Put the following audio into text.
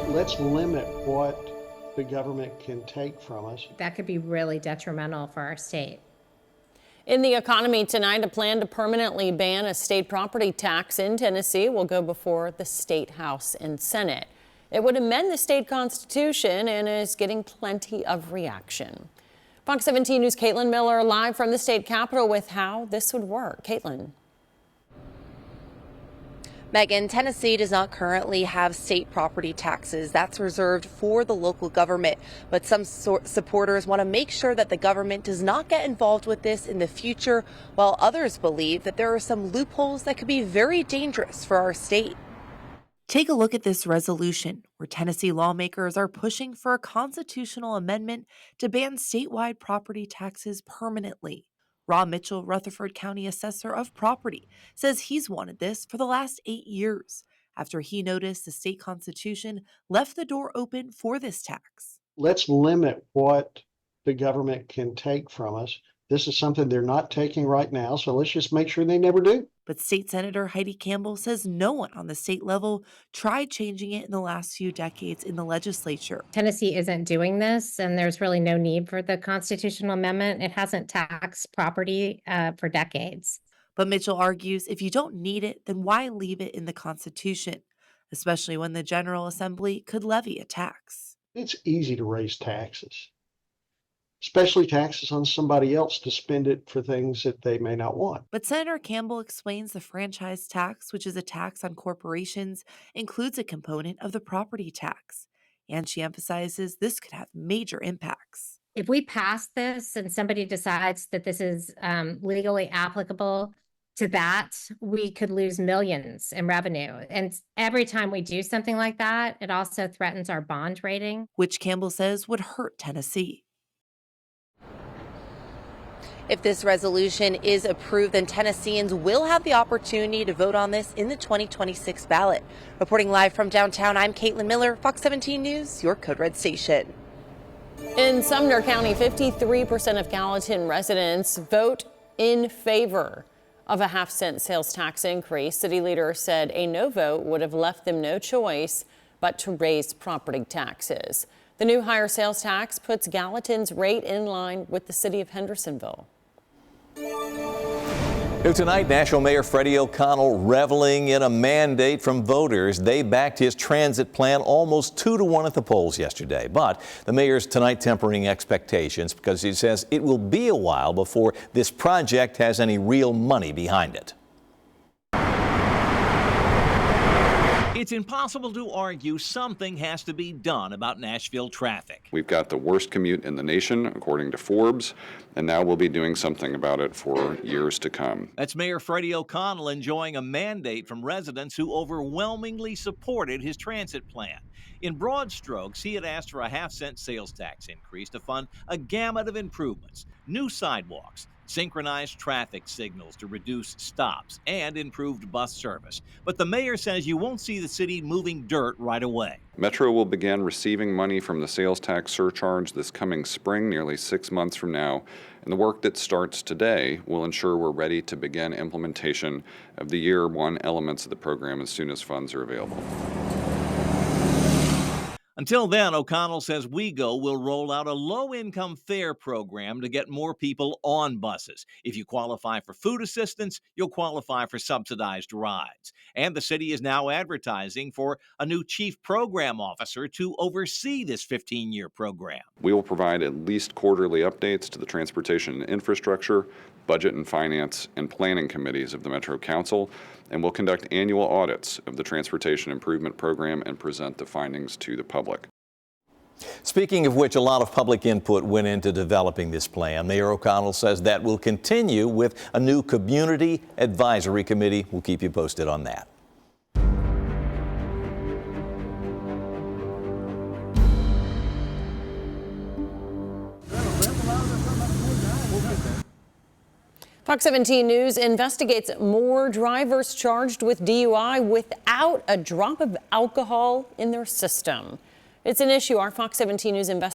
Let's limit what the government can take from us. That could be really detrimental for our state. In the economy tonight, a plan to permanently ban a state property tax in Tennessee will go before the State House and Senate. It would amend the state constitution and is getting plenty of reaction. Fox 17 News' Caitlin Miller live from the state capitol with how this would work. Caitlin. Megan, Tennessee does not currently have state property taxes. That's reserved for the local government. But some supporters want to make sure that the government does not get involved with this in the future, while others believe that there are some loopholes that could be very dangerous for our state. Take a look at this resolution, where Tennessee lawmakers are pushing for a constitutional amendment to ban statewide property taxes permanently. Rob Mitchell, Rutherford County Assessor of Property, says he's wanted this for the last 8 years after he noticed the state constitution left the door open for this tax. Let's limit what the government can take from us. This is something they're not taking right now, so let's just make sure they never do. But State Senator Heidi Campbell says no one on the state level tried changing it in the last few decades in the legislature. Tennessee isn't doing this, and there's really no need for the constitutional amendment. It hasn't taxed property for decades. But Mitchell argues if you don't need it, then why leave it in the Constitution, especially when the General Assembly could levy a tax. It's easy to raise taxes, especially taxes on somebody else to spend it for things that they may not want. But Senator Campbell explains the franchise tax, which is a tax on corporations, includes a component of the property tax. And she emphasizes this could have major impacts. If we pass this and somebody decides that this is legally applicable to that, we could lose millions in revenue. And every time we do something like that, it also threatens our bond rating, which Campbell says would hurt Tennessee. If this resolution is approved, then Tennesseans will have the opportunity to vote on this in the 2026 ballot. Reporting live from downtown, I'm Caitlin Miller, Fox 17 News, your Code Red station. In Sumner County, 53% of Gallatin residents vote in favor of a half-cent sales tax increase. City leaders said a no vote would have left them no choice but to raise property taxes. The new higher sales tax puts Gallatin's rate in line with the city of Hendersonville. New tonight, Nashville Mayor Freddie O'Connell reveling in a mandate from voters. They backed his transit plan almost 2-to-1 at the polls yesterday. But the mayor's tonight tempering expectations because he says it will be a while before this project has any real money behind it. It's impossible to argue something has to be done about Nashville traffic. We've got the worst commute in the nation, according to Forbes, and now we'll be doing something about it for years to come. That's Mayor Freddie O'Connell enjoying a mandate from residents who overwhelmingly supported his transit plan. In broad strokes, he had asked for a half-cent sales tax increase to fund a gamut of improvements, new sidewalks, synchronized traffic signals to reduce stops, and improved bus service. But the mayor says you won't see the city moving dirt right away. Metro will begin receiving money from the sales tax surcharge this coming spring, nearly 6 months from now. And the work that starts today will ensure we're ready to begin implementation of the year one elements of the program as soon as funds are available. Until then, O'Connell says WeGo will roll out a low-income fare program to get more people on buses. If you qualify for food assistance, you'll qualify for subsidized rides. And the city is now advertising for a new chief program officer to oversee this 15-year program. We will provide at least quarterly updates to the transportation and infrastructure, budget and finance, and planning committees of the Metro Council, and will conduct annual audits of the Transportation Improvement Program and present the findings to the public. Speaking of which, a lot of public input went into developing this plan. Mayor O'Connell says that will continue with a new community advisory committee. We'll keep you posted on that. Fox 17 News investigates more drivers charged with DUI without a drop of alcohol in their system. It's an issue our Fox 17 News investigates.